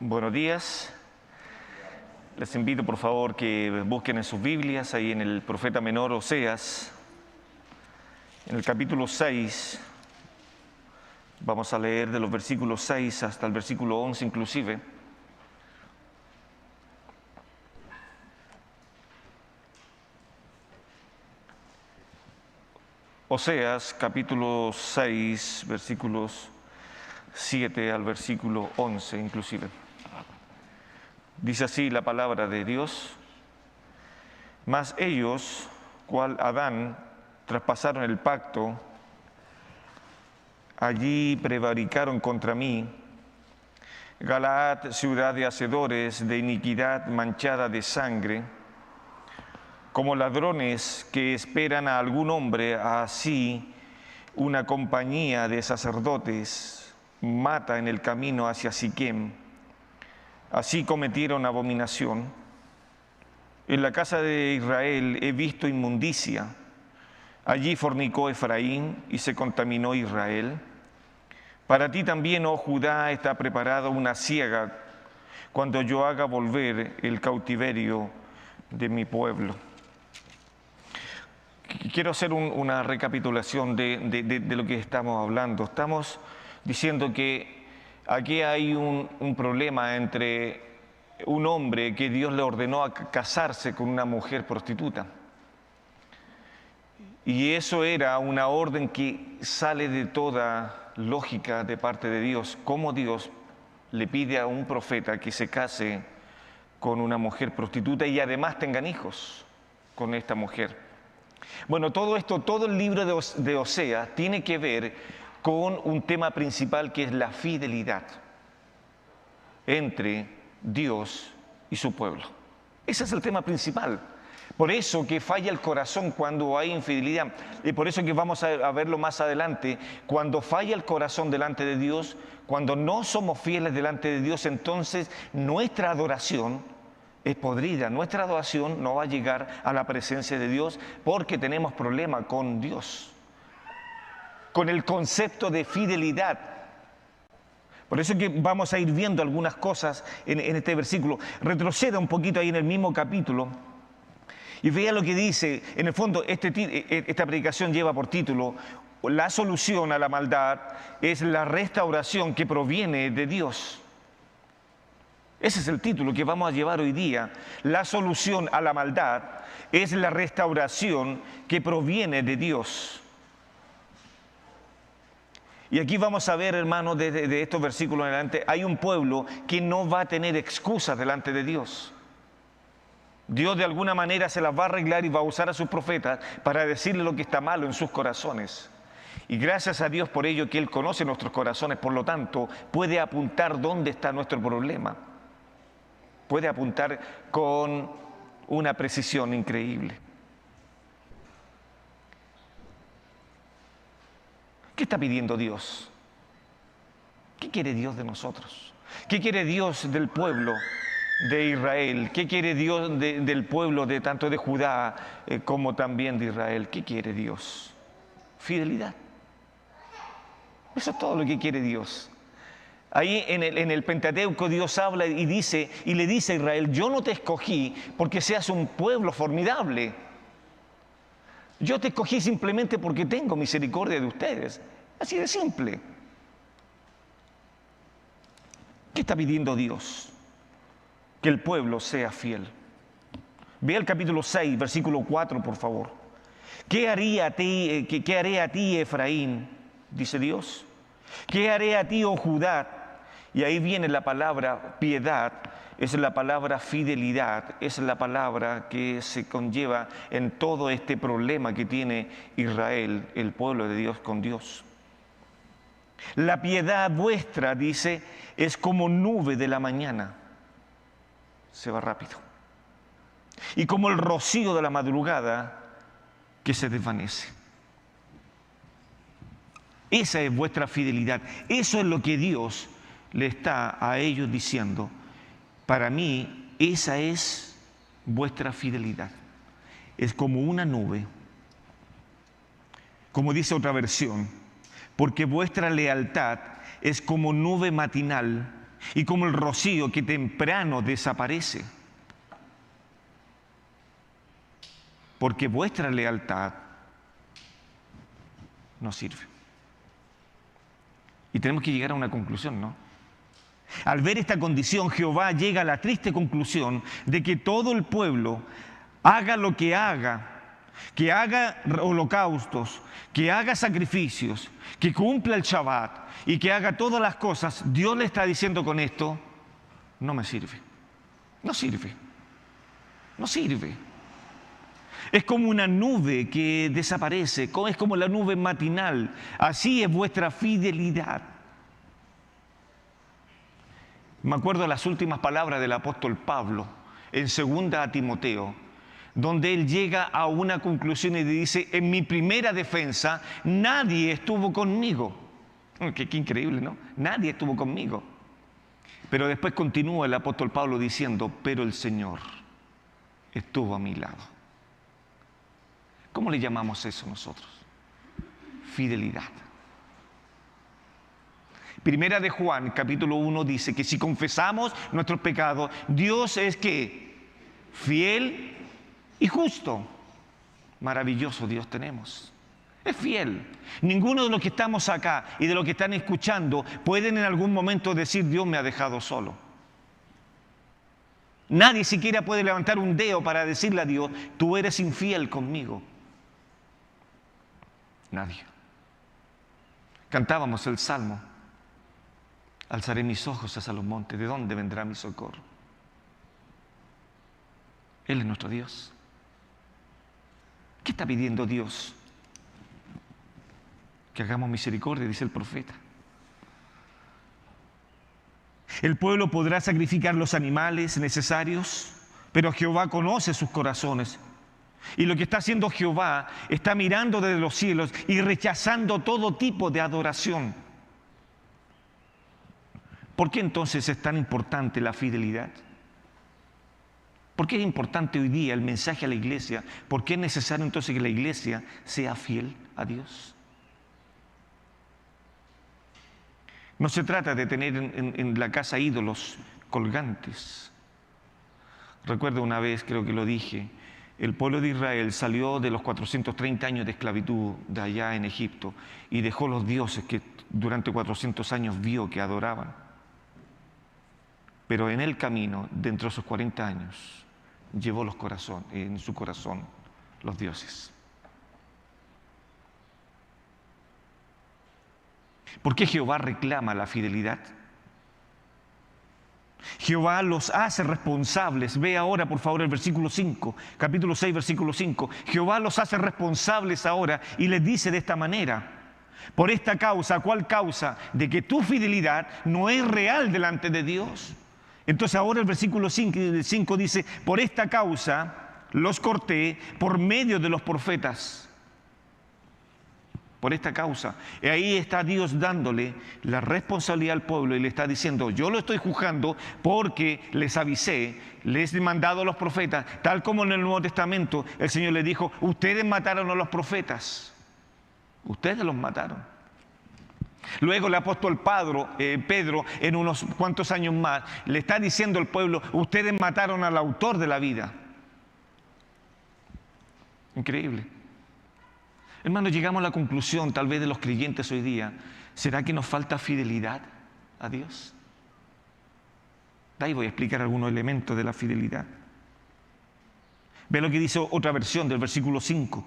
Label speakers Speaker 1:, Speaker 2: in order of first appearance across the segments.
Speaker 1: Buenos días. Les invito por favor que busquen en sus Biblias, ahí en el profeta menor Oseas, en el capítulo 6. Vamos a leer de los versículos 6 hasta el versículo 11 inclusive. Oseas, capítulo 6, versículos 7 al versículo 11 inclusive. Dice así la palabra de Dios: mas ellos, cual Adán, traspasaron el pacto, allí prevaricaron contra mí. Galaad, ciudad de hacedores de iniquidad manchada de sangre, como ladrones que esperan a algún hombre, así una compañía de sacerdotes mata en el camino hacia Siquem. Así cometieron abominación. En la casa de Israel he visto inmundicia. Allí fornicó Efraín y se contaminó Israel. Para ti también, oh Judá, está preparada una siega cuando yo haga volver el cautiverio de mi pueblo. Quiero hacer una recapitulación de lo que estamos hablando. Estamos diciendo que aquí hay un problema entre un hombre que Dios le ordenó a casarse con una mujer prostituta. Y eso era una orden que sale de toda lógica de parte de Dios. ¿Cómo Dios le pide a un profeta que se case con una mujer prostituta y además tengan hijos con esta mujer? Bueno, todo esto, todo el libro de Oseas tiene que ver con un tema principal que es la fidelidad entre Dios y su pueblo. Ese es el tema principal. Por eso que falla el corazón cuando hay infidelidad. Y por eso que vamos a verlo más adelante. Cuando falla el corazón delante de Dios, cuando no somos fieles delante de Dios, entonces nuestra adoración es podrida. Nuestra adoración no va a llegar a la presencia de Dios porque tenemos problema con Dios, con el concepto de fidelidad. Por eso que vamos a ir viendo algunas cosas en este versículo. Retroceda un poquito ahí en el mismo capítulo y vea lo que dice. En el fondo, esta predicación lleva por título: la solución a la maldad es la restauración que proviene de Dios. Ese es el título que vamos a llevar hoy día. La solución a la maldad es la restauración que proviene de Dios. Y aquí vamos a ver, hermanos, de estos versículos en adelante, hay un pueblo que no va a tener excusas delante de Dios. Dios de alguna manera se las va a arreglar y va a usar a sus profetas para decirle lo que está malo en sus corazones. Y gracias a Dios por ello, que Él conoce nuestros corazones, por lo tanto puede apuntar dónde está nuestro problema. Puede apuntar con una precisión increíble. ¿Qué está pidiendo Dios? ¿Qué quiere Dios de nosotros? ¿Qué quiere Dios del pueblo de Israel? ¿Qué quiere Dios del pueblo de tanto de Judá como también de Israel? ¿Qué quiere Dios? Fidelidad. Eso es todo lo que quiere Dios. Ahí en el Pentateuco Dios habla y le dice a Israel: yo no te escogí porque seas un pueblo formidable. Yo te escogí simplemente porque tengo misericordia de ustedes. Así de simple. ¿Qué está pidiendo Dios? Que el pueblo sea fiel. Vea el capítulo 6, versículo 4, por favor. ¿Qué haré a ti, Efraín? Dice Dios. ¿Qué haré a ti, oh Judá? Y ahí viene la palabra piedad. Es la palabra fidelidad, es la palabra que se conlleva en todo este problema que tiene Israel, el pueblo de Dios con Dios. La piedad vuestra, dice, es como nube de la mañana. Se va rápido. Y como el rocío de la madrugada que se desvanece. Esa es vuestra fidelidad. Eso es lo que Dios le está a ellos diciendo. Para mí, esa es vuestra fidelidad. Es como una nube, como dice otra versión, porque vuestra lealtad es como nube matinal y como el rocío que temprano desaparece. Porque vuestra lealtad no sirve. Y tenemos que llegar a una conclusión, ¿no? Al ver esta condición, Jehová llega a la triste conclusión de que todo el pueblo haga lo que haga holocaustos, que haga sacrificios, que cumpla el Shabbat y que haga todas las cosas. Dios le está diciendo con esto: no me sirve, no sirve, no sirve. Es como una nube que desaparece, es como la nube matinal. Así es vuestra fidelidad. Me acuerdo de las últimas palabras del apóstol Pablo en 2 a Timoteo, donde él llega a una conclusión y dice: en mi primera defensa nadie estuvo conmigo. Qué increíble, ¿no? Nadie estuvo conmigo. Pero después continúa el apóstol Pablo diciendo: pero el Señor estuvo a mi lado. ¿Cómo le llamamos eso nosotros? Fidelidad. Primera de Juan, capítulo 1, dice que si confesamos nuestros pecados, Dios es ¿qué? Fiel y justo. Maravilloso Dios tenemos. Es fiel. Ninguno de los que estamos acá y de los que están escuchando pueden en algún momento decir: Dios me ha dejado solo. Nadie siquiera puede levantar un dedo para decirle a Dios: tú eres infiel conmigo. Nadie. Cantábamos el Salmo: alzaré mis ojos hacia los montes, ¿de dónde vendrá mi socorro? Él es nuestro Dios. ¿Qué está pidiendo Dios? Que hagamos misericordia, dice el profeta. El pueblo podrá sacrificar los animales necesarios, pero Jehová conoce sus corazones. Y lo que está haciendo Jehová, está mirando desde los cielos y rechazando todo tipo de adoración. ¿Por qué entonces es tan importante la fidelidad? ¿Por qué es importante hoy día el mensaje a la iglesia? ¿Por qué es necesario entonces que la iglesia sea fiel a Dios? No se trata de tener en la casa ídolos colgantes. Recuerdo una vez, creo que lo dije, el pueblo de Israel salió de los 430 años de esclavitud de allá en Egipto y dejó los dioses que durante 400 años vio que adoraban. Pero en el camino, dentro de esos 40 años, llevó en su corazón los dioses. ¿Por qué Jehová reclama la fidelidad? Jehová los hace responsables. Ve ahora, por favor, el versículo 5, capítulo 6, versículo 5. Jehová los hace responsables ahora y les dice de esta manera: por esta causa, ¿cuál causa? De que tu fidelidad no es real delante de Dios. Entonces ahora el versículo 5 dice: por esta causa los corté por medio de los profetas. Por esta causa. Y ahí está Dios dándole la responsabilidad al pueblo y le está diciendo: yo lo estoy juzgando porque les avisé, les he mandado a los profetas, tal como en el Nuevo Testamento el Señor le dijo: ustedes mataron a los profetas, ustedes los mataron. Luego el apóstol Pedro, en unos cuantos años más, le está diciendo al pueblo: ustedes mataron al autor de la vida. Increíble. Hermanos, llegamos a la conclusión, tal vez de los creyentes hoy día: ¿será que nos falta fidelidad a Dios? De ahí voy a explicar algunos elementos de la fidelidad. Ve lo que dice otra versión del versículo 5.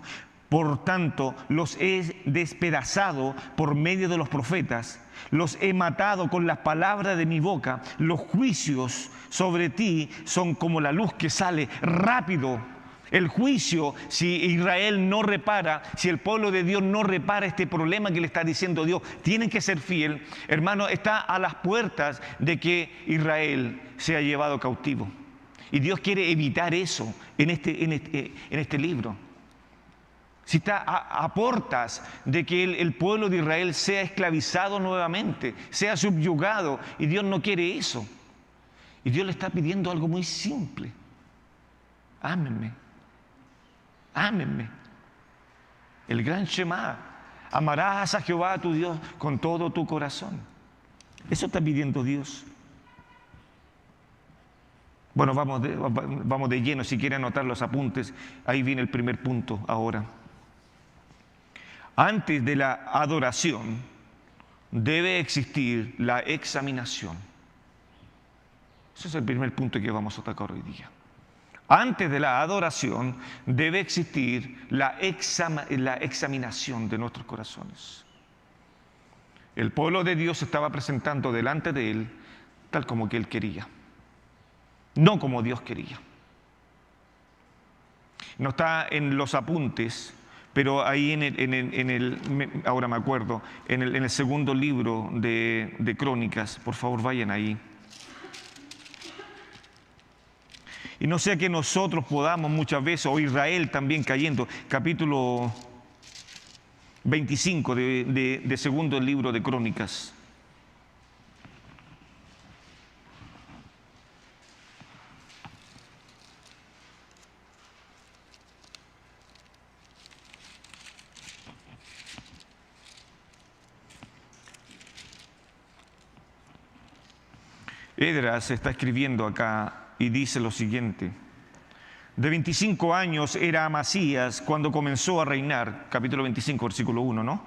Speaker 1: Por tanto, los he despedazado por medio de los profetas, los he matado con las palabras de mi boca. Los juicios sobre ti son como la luz que sale rápido. El juicio, si Israel no repara, si el pueblo de Dios no repara este problema que le está diciendo Dios, tienen que ser fiel, hermano, está a las puertas de que Israel sea llevado cautivo. Y Dios quiere evitar eso en este libro. Si está a puertas de que el pueblo de Israel sea esclavizado nuevamente, sea subyugado, y Dios no quiere eso. Y Dios le está pidiendo algo muy simple: ámenme. Ámenme. El gran Shema: amarás a Jehová tu Dios con todo tu corazón. Eso está pidiendo Dios. Bueno, vamos de lleno. Si quieren anotar los apuntes, ahí viene el primer punto ahora. Antes de la adoración debe existir la examinación. Ese es el primer punto que vamos a atacar hoy día. Antes de la adoración debe existir la examinación de nuestros corazones. El pueblo de Dios se estaba presentando delante de Él tal como que Él quería, no como Dios quería. No está en los apuntes, pero ahí ahora me acuerdo, en el segundo libro de Crónicas, por favor vayan ahí. Y no sea que nosotros podamos muchas veces, o Israel también cayendo, capítulo 25 de segundo libro de Crónicas. Esdras está escribiendo acá y dice lo siguiente: de 25 años era Amasías cuando comenzó a reinar, capítulo 25, versículo 1, ¿no?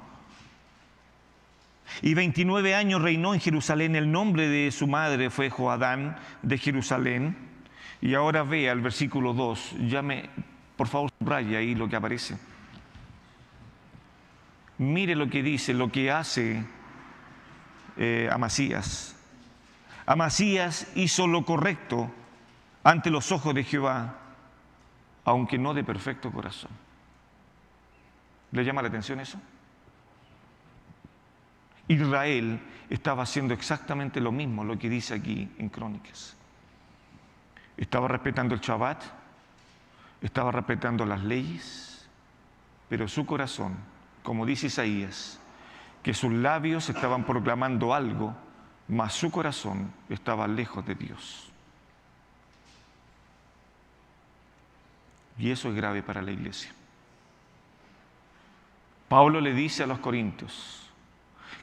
Speaker 1: Y 29 años reinó en Jerusalén. El nombre de su madre fue Joadán de Jerusalén. Y ahora vea el versículo 2, por favor subraya ahí lo que aparece. Mire lo que dice, lo que hace Amasías. Amasías hizo lo correcto ante los ojos de Jehová, aunque no de perfecto corazón. ¿Le llama la atención eso? Israel estaba haciendo exactamente lo mismo, lo que dice aquí en Crónicas. Estaba respetando el Shabbat, estaba respetando las leyes, pero su corazón, como dice Isaías, que sus labios estaban proclamando algo, mas su corazón estaba lejos de Dios. Y eso es grave para la iglesia. Pablo le dice a los corintios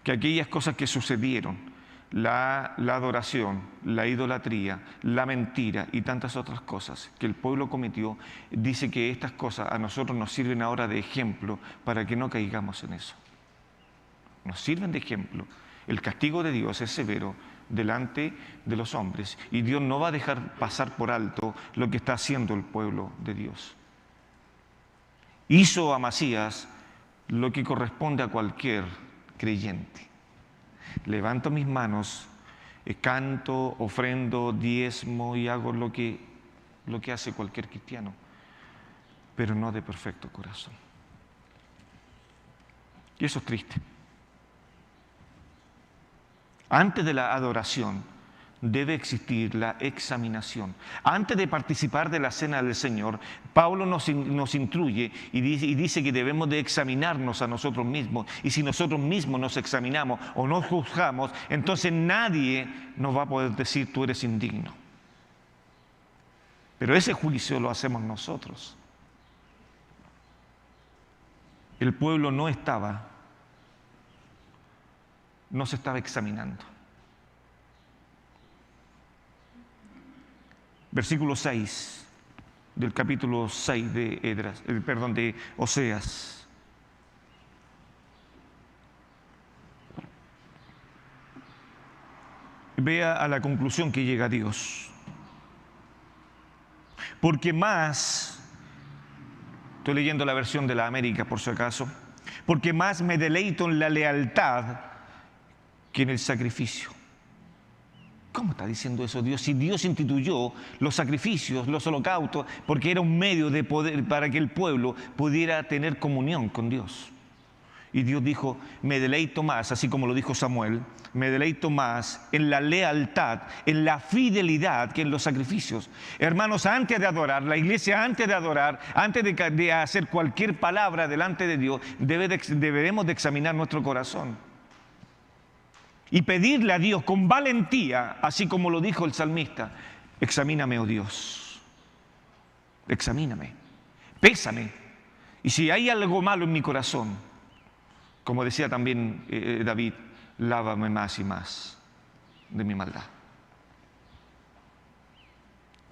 Speaker 1: que aquellas cosas que sucedieron, la adoración, la idolatría, la mentira y tantas otras cosas que el pueblo cometió, dice que estas cosas a nosotros nos sirven ahora de ejemplo para que no caigamos en eso. Nos sirven de ejemplo. El castigo de Dios es severo delante de los hombres y Dios no va a dejar pasar por alto lo que está haciendo el pueblo de Dios. Hizo Amasías lo que corresponde a cualquier creyente. Levanto mis manos, canto, ofrendo, diezmo y hago lo que hace cualquier cristiano, pero no de perfecto corazón. Y eso es triste. Antes de la adoración debe existir la examinación. Antes de participar de la cena del Señor, Pablo nos instruye y dice que debemos de examinarnos a nosotros mismos. Y si nosotros mismos nos examinamos o nos juzgamos, entonces nadie nos va a poder decir tú eres indigno. Pero ese juicio lo hacemos nosotros. El pueblo no se estaba examinando. Versículo 6 del capítulo 6 de Oseas. Vea a la conclusión que llega Dios. Porque estoy leyendo la versión de la América por si acaso, porque más me deleito en la lealtad que en el sacrificio. ¿Cómo está diciendo eso Dios? Si Dios instituyó los sacrificios, los holocaustos, porque era un medio de poder para que el pueblo pudiera tener comunión con Dios. Y Dios dijo, me deleito más, así como lo dijo Samuel, me deleito más en la lealtad, en la fidelidad que en los sacrificios. Hermanos, antes de adorar, la iglesia antes de adorar, antes de hacer cualquier palabra delante de Dios, deberemos de examinar nuestro corazón. Y pedirle a Dios con valentía, así como lo dijo el salmista, examíname, oh Dios, examíname, pésame. Y si hay algo malo en mi corazón, como decía también David, lávame más y más de mi maldad.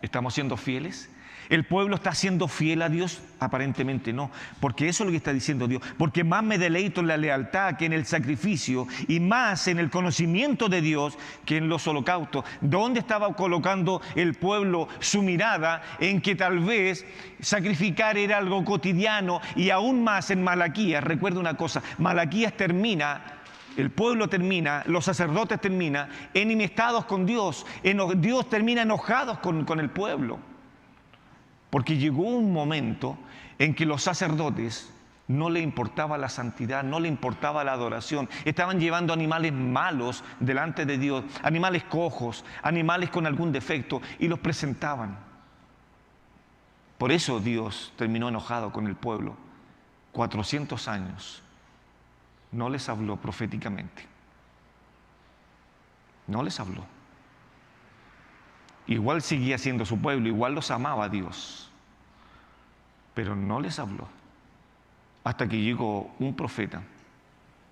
Speaker 1: ¿Estamos siendo fieles? ¿El pueblo está siendo fiel a Dios? Aparentemente no, porque eso es lo que está diciendo Dios. Porque más me deleito en la lealtad que en el sacrificio, y más en el conocimiento de Dios que en los holocaustos. ¿Dónde estaba colocando el pueblo su mirada? En que tal vez sacrificar era algo cotidiano, y aún más en Malaquías. Recuerda una cosa, Malaquías termina, el pueblo termina, los sacerdotes terminan enemistados con Dios. Dios termina enojados con el pueblo. Porque llegó un momento en que los sacerdotes no le importaba la santidad, no le importaba la adoración. Estaban llevando animales malos delante de Dios, animales cojos, animales con algún defecto, y los presentaban. Por eso Dios terminó enojado con el pueblo. 400 años no les habló proféticamente. No les habló. Igual seguía siendo su pueblo, igual los amaba a Dios, pero no les habló. Hasta que llegó un profeta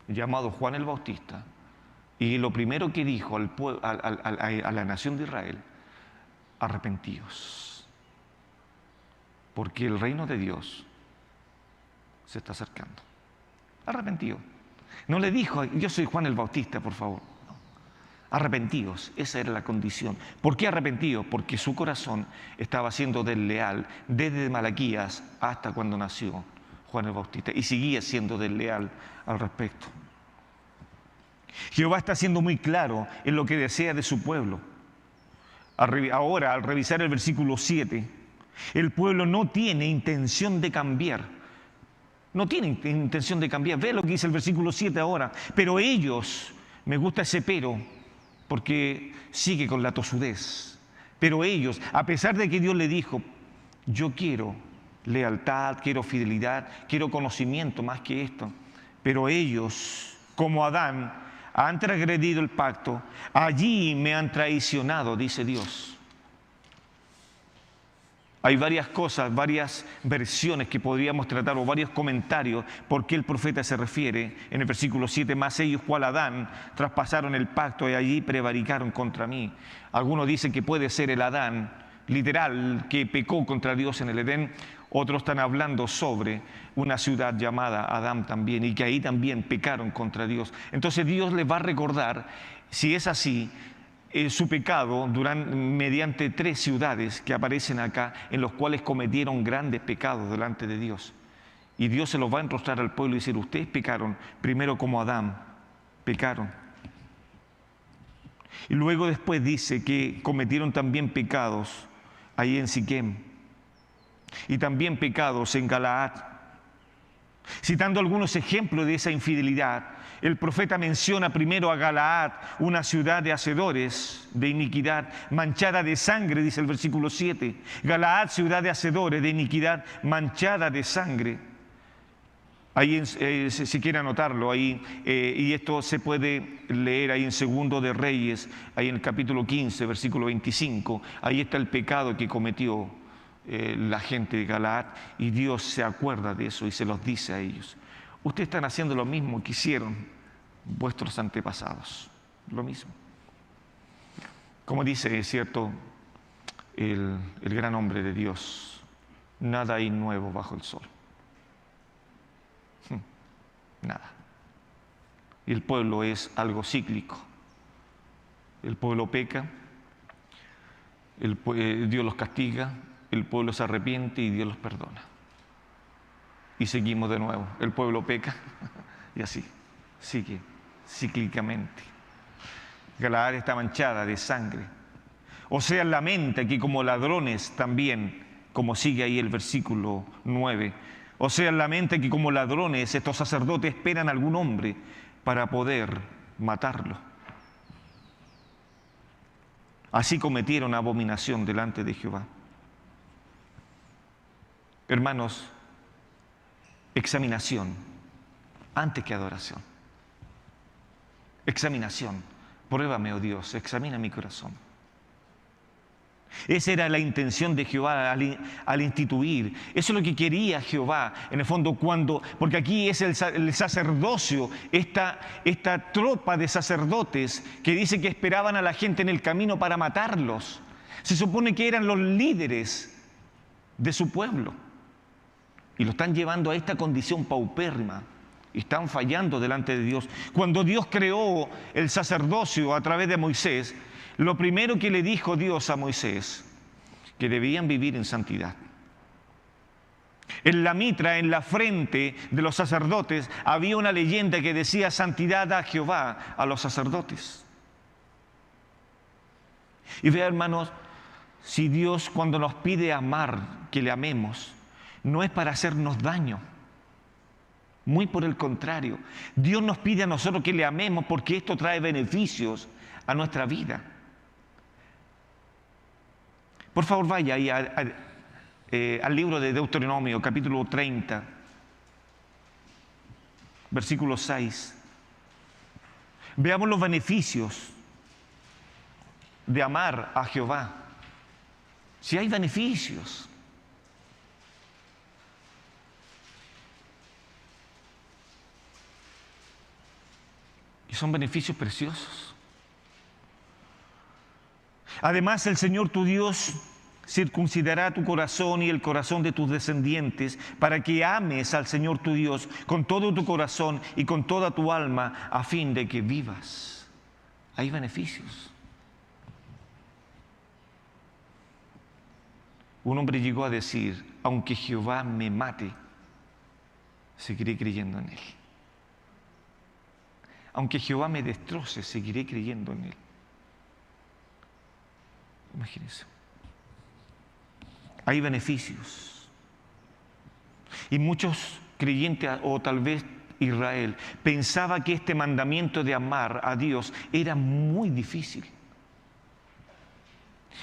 Speaker 1: llamado Juan el Bautista, y lo primero que dijo a la nación de Israel: arrepentíos, porque el reino de Dios se está acercando. Arrepentíos. No le dijo: yo soy Juan el Bautista, por favor. Arrepentíos, esa era la condición. ¿Por qué arrepentidos? Porque su corazón estaba siendo desleal desde Malaquías hasta cuando nació Juan el Bautista, y seguía siendo desleal al respecto. Jehová está siendo muy claro en lo que desea de su pueblo. Ahora, al revisar el versículo 7, el pueblo no tiene intención de cambiar. No tiene intención de cambiar. Ve lo que dice el versículo 7 ahora. Pero ellos, me gusta ese pero, porque sigue con la tosudez. Pero ellos, a pesar de que Dios le dijo: yo quiero lealtad, quiero fidelidad, quiero conocimiento más que esto, pero ellos, como Adán, han transgredido el pacto, allí me han traicionado, dice Dios. Hay varias cosas, varias versiones que podríamos tratar, o varios comentarios, por qué el profeta se refiere en el versículo 7, más ellos, cual Adán, traspasaron el pacto y allí prevaricaron contra mí. Algunos dicen que puede ser el Adán literal que pecó contra Dios en el Edén. Otros están hablando sobre una ciudad llamada Adán también, y que ahí también pecaron contra Dios. Entonces Dios les va a recordar, si es así, su pecado mediante 3 ciudades que aparecen acá, en los cuales cometieron grandes pecados delante de Dios. Y Dios se los va a enrostrar al pueblo y decir: ustedes pecaron primero como Adán, pecaron. Y luego después dice que cometieron también pecados ahí en Siquem, y también pecados en Galaad. Citando algunos ejemplos de esa infidelidad, el profeta menciona primero a Galaad, una ciudad de hacedores de iniquidad, manchada de sangre, dice el versículo 7. Galaad, ciudad de hacedores de iniquidad, manchada de sangre. Ahí, si quiere anotarlo, ahí, y esto se puede leer ahí en Segundo de Reyes, ahí en el capítulo 15, versículo 25. Ahí está el pecado que cometió la gente de Galaad, y Dios se acuerda de eso y se los dice a ellos: ustedes están haciendo lo mismo que hicieron vuestros antepasados, lo mismo. Como dice, es cierto, el gran hombre de Dios: nada hay nuevo bajo el sol. Nada. Y el pueblo es algo cíclico. El pueblo peca, Dios los castiga, el pueblo se arrepiente y Dios los perdona. Y seguimos de nuevo. El pueblo peca y así sigue cíclicamente. Galaad está manchada de sangre. Oseas lamenta que como ladrones también, como sigue ahí el versículo 9, Oseas lamenta que como ladrones estos sacerdotes esperan a algún hombre para poder matarlo. Así cometieron abominación delante de Jehová. Hermanos, examinación antes que adoración. Examinación. Pruébame, oh Dios, examina mi corazón. Esa era la intención de Jehová al instituir. Eso es lo que quería Jehová, en el fondo, porque aquí es el sacerdocio, esta tropa de sacerdotes que dice que esperaban a la gente en el camino para matarlos. Se supone que eran los líderes de su pueblo. Y lo están llevando a esta condición paupérrima. Y están fallando delante de Dios. Cuando Dios creó el sacerdocio a través de Moisés, lo primero que le dijo Dios a Moisés, que debían vivir en santidad. En la mitra, en la frente de los sacerdotes, había una leyenda que decía: santidad a Jehová a los sacerdotes. Y vea, hermanos, si Dios cuando nos pide amar, que le amemos, no es para hacernos daño. Muy por el contrario, Dios nos pide a nosotros que le amemos porque esto trae beneficios a nuestra vida. Por favor, vaya ahí al libro de Deuteronomio, capítulo 30, versículo 6. Veamos los beneficios de amar a Jehová. Si hay beneficios. Y son beneficios preciosos. Además, el Señor tu Dios circuncidará tu corazón y el corazón de tus descendientes para que ames al Señor tu Dios con todo tu corazón y con toda tu alma a fin de que vivas. Hay beneficios. Un hombre llegó a decir: aunque Jehová me mate, seguiré creyendo en Él. Aunque Jehová me destroce, seguiré creyendo en Él. Imagínense. Hay beneficios. Y muchos creyentes, o tal vez Israel, pensaba que este mandamiento de amar a Dios era muy difícil.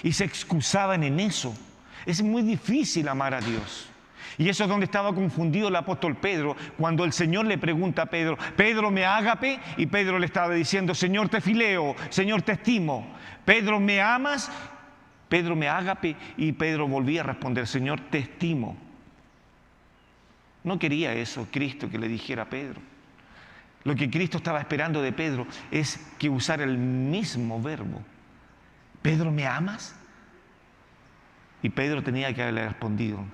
Speaker 1: Y se excusaban en eso. Es muy difícil amar a Dios. Y eso es donde estaba confundido el apóstol Pedro, cuando el Señor le pregunta a Pedro: Pedro, ¿me ágape? Y Pedro le estaba diciendo: Señor, te fileo, Señor, te estimo. Pedro, ¿me amas? Pedro, ¿me ágape? Y Pedro volvía a responder: Señor, te estimo. No quería eso Cristo que le dijera a Pedro. Lo que Cristo estaba esperando de Pedro es que usara el mismo verbo. Pedro, ¿me amas? Y Pedro tenía que haberle respondido: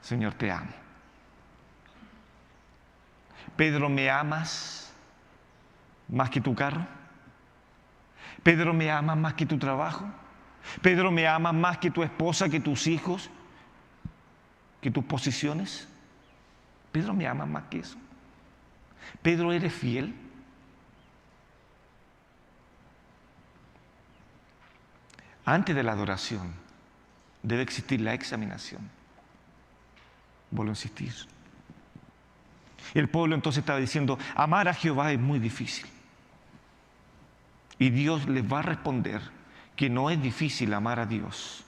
Speaker 1: Señor, te amo. Pedro, ¿me amas más que tu carro? Pedro, ¿me amas más que tu trabajo? Pedro, ¿me amas más que tu esposa, que tus hijos, que tus posiciones? Pedro, ¿me amas más que eso? Pedro, ¿eres fiel? Antes de la adoración debe existir la examinación. Vuelvo a insistir. El pueblo entonces estaba diciendo: amar a Jehová es muy difícil. Y Dios les va a responder que no es difícil amar a Dios.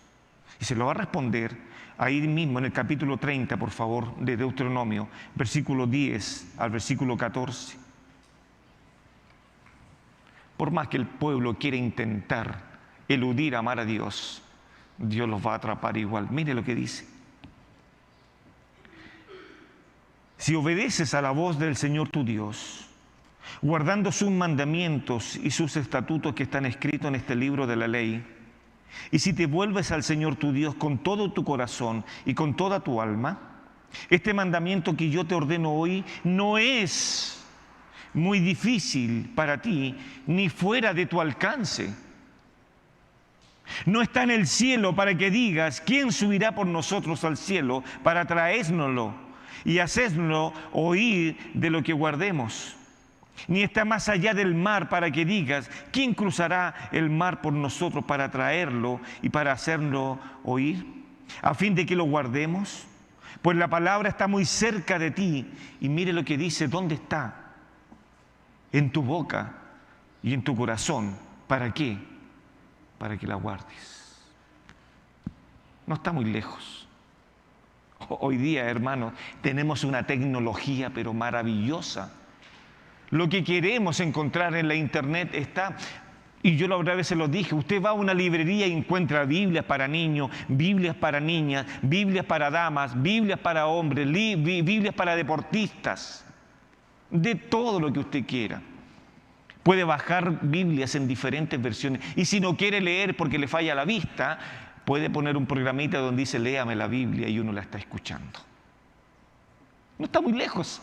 Speaker 1: Y se lo va a responder ahí mismo en el capítulo 30, por favor, de Deuteronomio, versículo 10 al versículo 14. Por más que el pueblo quiera intentar eludir amar a Dios, Dios los va a atrapar igual. Mire lo que dice: si obedeces a la voz del Señor tu Dios, guardando sus mandamientos y sus estatutos que están escritos en este libro de la ley, y si te vuelves al Señor tu Dios con todo tu corazón y con toda tu alma, este mandamiento que yo te ordeno hoy no es muy difícil para ti, ni fuera de tu alcance. No está en el cielo para que digas: ¿quién subirá por nosotros al cielo para traérnoslo y hacérnoslo oír de lo que guardemos? Ni está más allá del mar para que digas: ¿quién cruzará el mar por nosotros para traerlo y para hacerlo oír? A fin de que lo guardemos. Pues la palabra está muy cerca de ti. Y mire lo que dice: ¿dónde está? En tu boca y en tu corazón. ¿Para qué? Para que la guardes. No está muy lejos. Hoy día, hermanos, tenemos una tecnología pero maravillosa. Lo que queremos encontrar en la internet está, y yo a veces lo dije: usted va a una librería y encuentra Biblias para niños, Biblias para niñas, Biblias para damas, Biblias para hombres, Biblias para deportistas, de todo lo que usted quiera. puede bajar Biblias en diferentes versiones. Y si no quiere leer porque le falla la vista, puede poner un programita donde dice léame la Biblia y uno la está escuchando. No está muy lejos.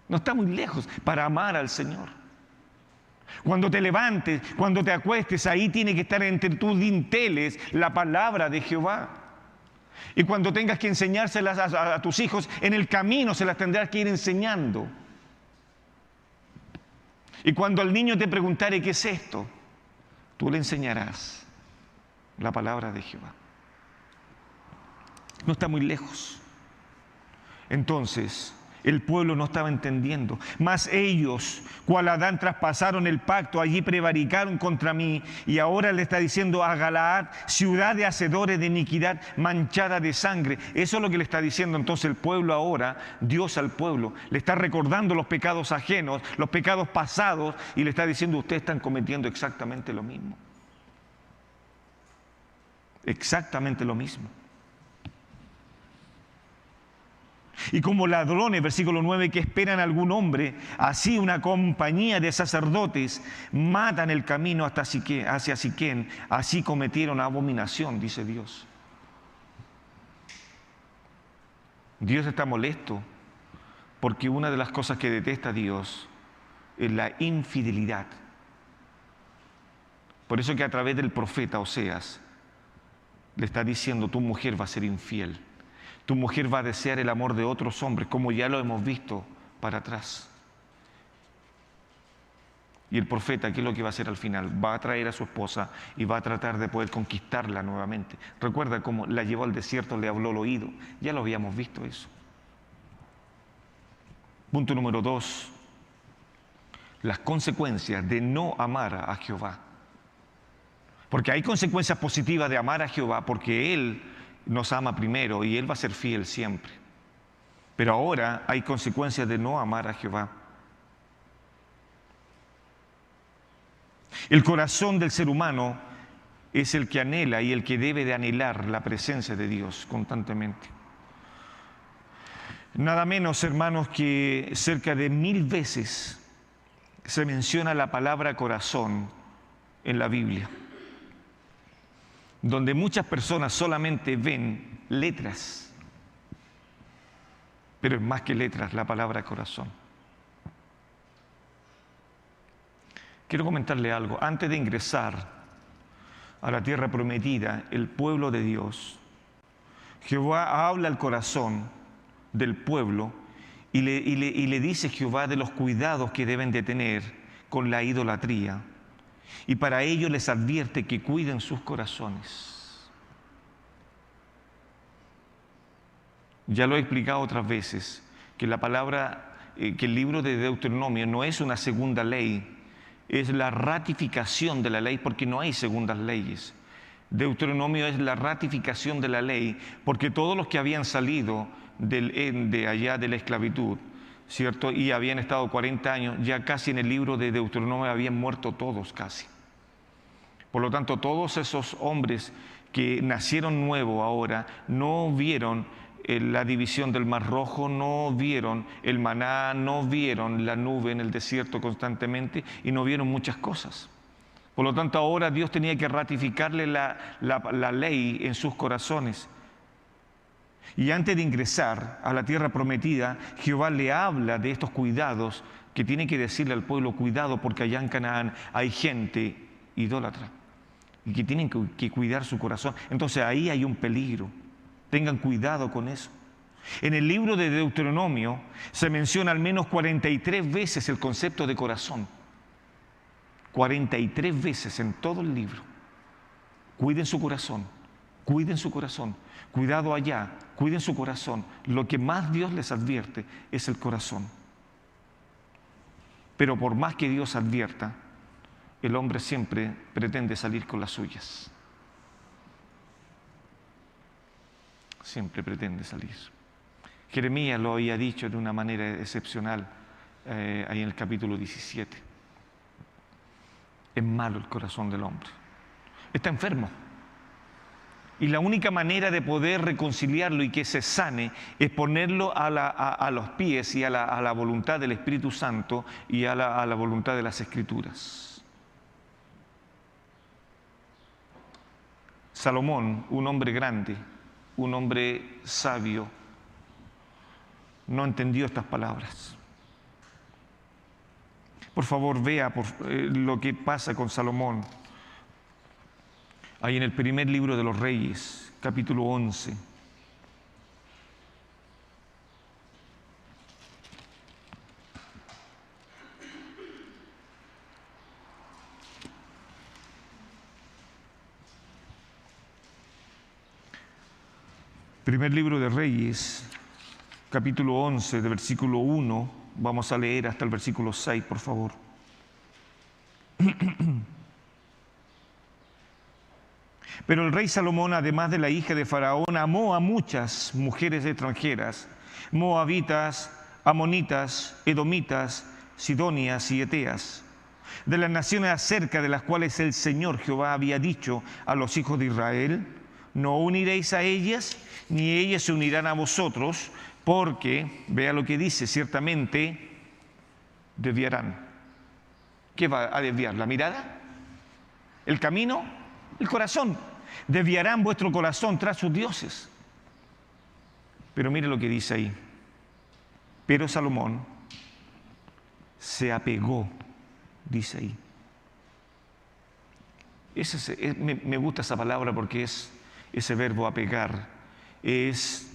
Speaker 1: No está muy lejos para amar al Señor. Cuando te levantes, cuando te acuestes, ahí tiene que estar entre tus dinteles la palabra de Jehová. Y cuando tengas que enseñárselas a tus hijos, en el camino se las tendrás que ir enseñando. Y cuando el niño te preguntare qué es esto, tú le enseñarás la palabra de Jehová. No está muy lejos. Entonces, el pueblo no estaba entendiendo. Mas ellos, cual Adán, traspasaron el pacto, allí prevaricaron contra mí. Y ahora le está diciendo a Galaad, ciudad de hacedores de iniquidad, manchada de sangre. Eso es lo que le está diciendo entonces el pueblo ahora, Dios al pueblo. Le está recordando los pecados ajenos, los pecados pasados, y le está diciendo, ustedes están cometiendo exactamente lo mismo. Exactamente lo mismo. Y como ladrones, versículo 9, que esperan a algún hombre, así una compañía de sacerdotes matan el camino hacia Siquén, así cometieron abominación, dice Dios. Dios está molesto porque una de las cosas que detesta Dios es la infidelidad. Por eso que a través del profeta Oseas le está diciendo, tu mujer va a ser infiel. Tu mujer va a desear el amor de otros hombres, como ya lo hemos visto para atrás. Y el profeta, ¿qué es lo que va a hacer al final? Va a traer a su esposa y va a tratar de poder conquistarla nuevamente. Recuerda cómo la llevó al desierto, le habló al oído. Ya lo habíamos visto eso. Punto número 2. Las consecuencias de no amar a Jehová. Porque hay consecuencias positivas de amar a Jehová, porque Él nos ama primero y Él va a ser fiel siempre. Pero ahora hay consecuencias de no amar a Jehová. El corazón del ser humano es el que anhela y el que debe de anhelar la presencia de Dios constantemente. Nada menos, hermanos, que cerca de 1000 veces se menciona la palabra corazón en la Biblia, donde muchas personas solamente ven letras, pero es más que letras la palabra corazón. Quiero comentarle algo. Antes de ingresar a la tierra prometida, el pueblo de Dios, Jehová habla al corazón del pueblo y le dice Jehová de los cuidados que deben de tener con la idolatría. Y para ello les advierte que cuiden sus corazones. Ya lo he explicado otras veces, que la palabra, que el libro de Deuteronomio no es una segunda ley, es la ratificación de la ley, porque no hay segundas leyes. Deuteronomio es la ratificación de la ley, porque todos los que habían salido de allá de la esclavitud, ¿cierto? Y habían estado 40 años, ya casi en el libro de Deuteronomio habían muerto todos casi. Por lo tanto, todos esos hombres que nacieron nuevos ahora no vieron la división del Mar Rojo, no vieron el maná, no vieron la nube en el desierto constantemente y no vieron muchas cosas. Por lo tanto, ahora Dios tenía que ratificarle la ley en sus corazones. Y antes de ingresar a la tierra prometida, Jehová le habla de estos cuidados que tiene que decirle al pueblo, cuidado porque allá en Canaán hay gente idólatra y que tienen que cuidar su corazón. Entonces ahí hay un peligro. Tengan cuidado con eso. En el libro de Deuteronomio se menciona al menos 43 veces el concepto de corazón. 43 veces en todo el libro. Cuiden su corazón, cuiden su corazón. Cuidado allá, cuiden su corazón. Lo que más Dios les advierte es el corazón. Pero por más que Dios advierta, el hombre siempre pretende salir con las suyas. Siempre pretende salir. Jeremías lo había dicho de una manera excepcional ahí en el capítulo 17. Es malo el corazón del hombre. Está enfermo. Y la única manera de poder reconciliarlo y que se sane es ponerlo a los pies y a la voluntad del Espíritu Santo y a la voluntad de las Escrituras. Salomón, un hombre grande, un hombre sabio, no entendió estas palabras. Por favor, vea lo que pasa con Salomón. Ahí en el primer libro de los Reyes, capítulo 11. Primer libro de Reyes, capítulo 11, de versículo 1. Vamos a leer hasta el versículo 6, por favor. Pero el rey Salomón, además de la hija de Faraón, amó a muchas mujeres extranjeras, moabitas, amonitas, edomitas, sidonias y eteas, de las naciones acerca de las cuales el Señor Jehová había dicho a los hijos de Israel: no uniréis a ellas, ni ellas se unirán a vosotros, porque, vea lo que dice, ciertamente desviarán. ¿Qué va a desviar? ¿La mirada? ¿El camino? El corazón. Desviarán vuestro corazón tras sus dioses. Pero mire lo que dice ahí. Pero Salomón se apegó, dice ahí. Me gusta esa palabra porque es ese verbo apegar. Es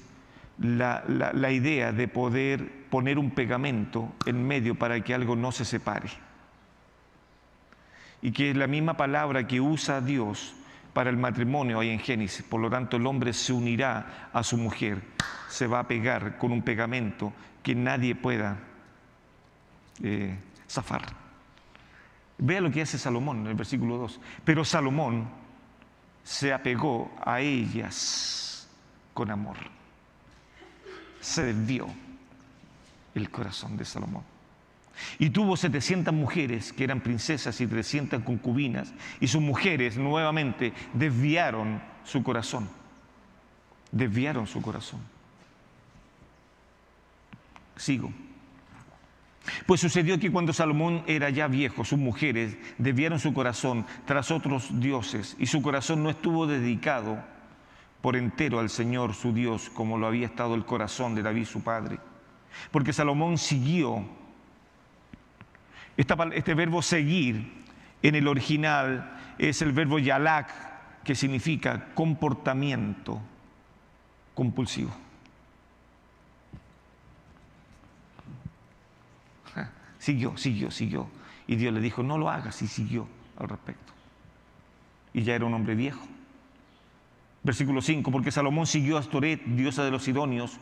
Speaker 1: la idea de poder poner un pegamento en medio para que algo no se separe. Y que es la misma palabra que usa Dios para el matrimonio ahí en Génesis. Por lo tanto, el hombre se unirá a su mujer, se va a pegar con un pegamento que nadie pueda zafar. Vea lo que hace Salomón en el versículo 2. Pero Salomón se apegó a ellas con amor. Se desvió el corazón de Salomón. Y tuvo 700 mujeres que eran princesas y 300 concubinas, y sus mujeres nuevamente desviaron su corazón. Desviaron su corazón. Sigo. Pues sucedió que cuando Salomón era ya viejo, sus mujeres desviaron su corazón tras otros dioses, y su corazón no estuvo dedicado por entero al Señor su Dios, como lo había estado el corazón de David su padre. Porque Salomón siguió. Este verbo seguir en el original es el verbo yalak, que significa comportamiento compulsivo. Siguió. Y Dios le dijo, no lo hagas, y siguió al respecto. Y ya era un hombre viejo. Versículo 5, porque Salomón siguió a Astoret, diosa de los sidonios,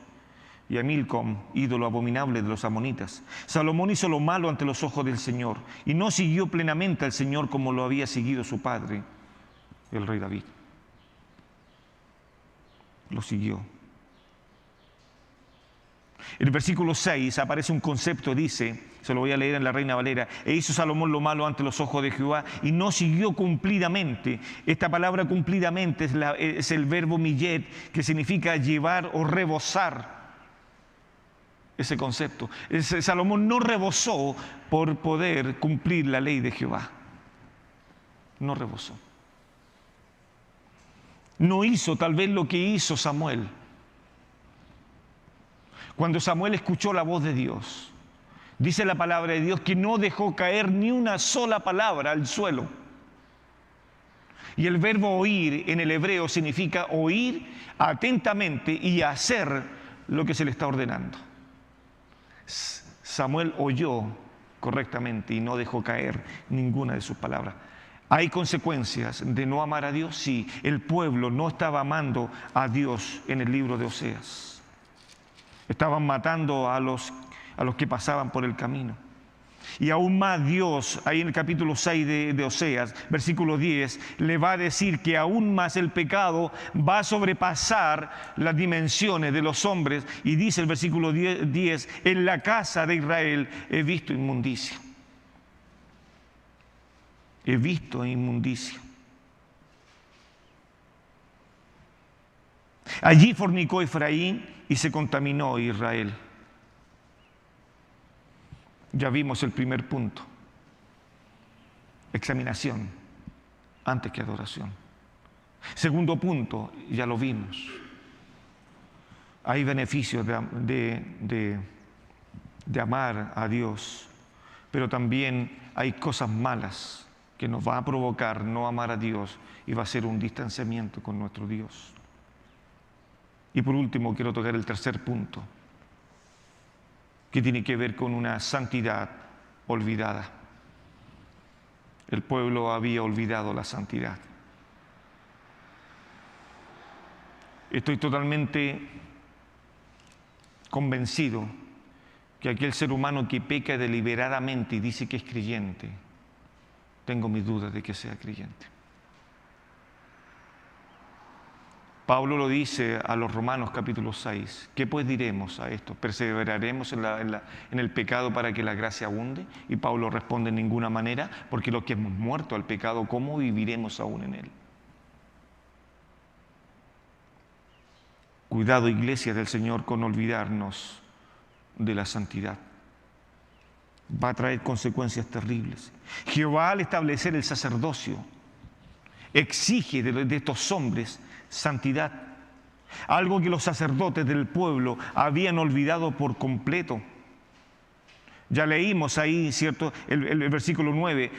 Speaker 1: y a Milcom, ídolo abominable de los amonitas. Salomón hizo lo malo ante los ojos del Señor, y no siguió plenamente al Señor como lo había seguido su padre, el rey David. Lo siguió. En el versículo 6 aparece un concepto, dice, se lo voy a leer en la Reina Valera: e hizo Salomón lo malo ante los ojos de Jehová, y no siguió cumplidamente. Esta palabra cumplidamente es el verbo millet, que significa llevar o rebosar. Ese concepto. Salomón no rebosó por poder cumplir la ley de Jehová. No rebosó. No hizo tal vez lo que hizo Samuel. Cuando Samuel escuchó la voz de Dios, dice la palabra de Dios que no dejó caer ni una sola palabra al suelo. Y el verbo oír en el hebreo significa oír atentamente y hacer lo que se le está ordenando. Samuel oyó correctamente y no dejó caer ninguna de sus palabras. ¿Hay consecuencias de no amar a Dios? Sí, el pueblo no estaba amando a Dios en el libro de Oseas. Estaban matando a los que pasaban por el camino. Y aún más Dios, ahí en el capítulo 6 de Oseas, versículo 10, le va a decir que aún más el pecado va a sobrepasar las dimensiones de los hombres. Y dice el versículo 10, en la casa de Israel he visto inmundicia. He visto inmundicia. Allí fornicó Efraín y se contaminó Israel. Ya vimos el primer punto. Examinación antes que adoración. Segundo punto, ya lo vimos. Hay beneficios de amar a Dios, pero también hay cosas malas que nos va a provocar no amar a Dios y va a ser un distanciamiento con nuestro Dios. Y por último, quiero tocar el tercer punto, que tiene que ver con una santidad olvidada. El pueblo había olvidado la santidad. Estoy totalmente convencido que aquel ser humano que peca deliberadamente y dice que es creyente, tengo mis dudas de que sea creyente. Pablo lo dice a los Romanos capítulo 6. ¿Qué pues diremos a esto? ¿Perseveraremos en el pecado para que la gracia abunde? Y Pablo responde: en ninguna manera, porque los que hemos muerto al pecado, ¿cómo viviremos aún en él? Cuidado, iglesia del Señor, con olvidarnos de la santidad. Va a traer consecuencias terribles. Jehová, al establecer el sacerdocio, exige de estos hombres santidad, algo que los sacerdotes del pueblo habían olvidado por completo. Ya leímos ahí, ¿cierto?, el versículo 9,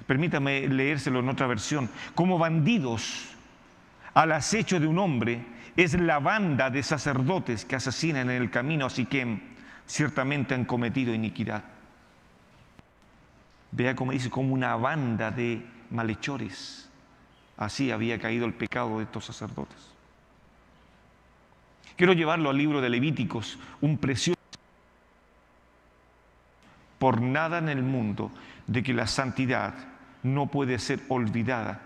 Speaker 1: permítame leérselo en otra versión. Como bandidos al acecho de un hombre es la banda de sacerdotes que asesinan en el camino a Siquem, ciertamente han cometido iniquidad. Vea cómo dice, como una banda de malhechores. Así había caído el pecado de estos sacerdotes. Quiero llevarlo al libro de Levíticos, un precioso. Por nada en el mundo de que la santidad no puede ser olvidada.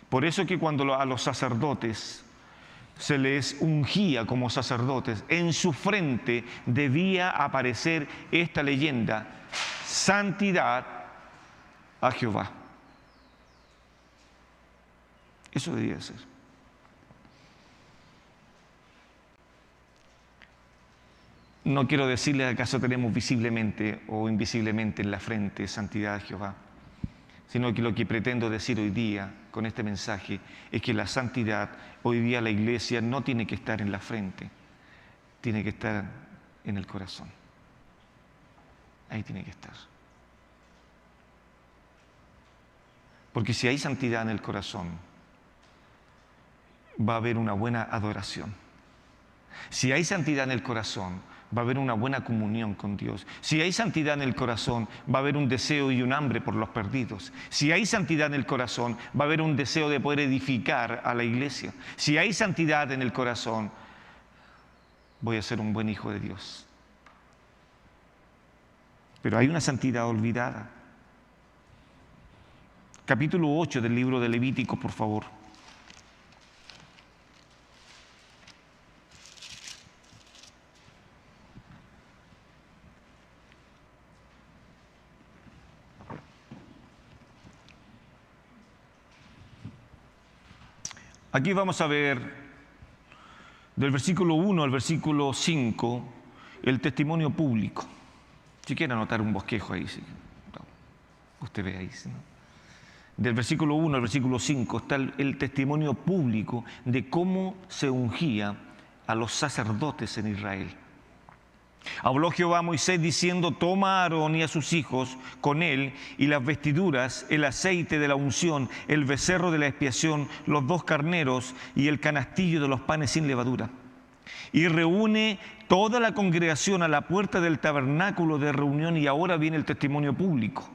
Speaker 1: Por eso que cuando a los sacerdotes se les ungía como sacerdotes, en su frente debía aparecer esta leyenda: santidad a Jehová. Eso debía ser. No quiero decirle acaso tenemos visiblemente o invisiblemente en la frente santidad a Jehová, sino que lo que pretendo decir hoy día con este mensaje es que la santidad, hoy día la iglesia no tiene que estar en la frente, tiene que estar en el corazón. Ahí tiene que estar. Porque si hay santidad en el corazón, va a haber una buena adoración. Si hay santidad en el corazón, va a haber una buena comunión con Dios. Si hay santidad en el corazón, va a haber un deseo y un hambre por los perdidos. Si hay santidad en el corazón, va a haber un deseo de poder edificar a la iglesia. Si hay santidad en el corazón, voy a ser un buen hijo de Dios. Pero hay una santidad olvidada. Capítulo 8 del libro de Levítico, por favor. Aquí vamos a ver del versículo 1 al versículo 5 el testimonio público. Si quiere anotar un bosquejo ahí, sí. Usted ve ahí, ¿sí? Del versículo 1 al versículo 5 está el testimonio público de cómo se ungía a los sacerdotes en Israel. Habló Jehová a Moisés diciendo: toma a Aarón y a sus hijos con él y las vestiduras, el aceite de la unción, el becerro de la expiación, los 2 carneros y el canastillo de los panes sin levadura. Y reúne toda la congregación a la puerta del tabernáculo de reunión. Y ahora viene el testimonio público.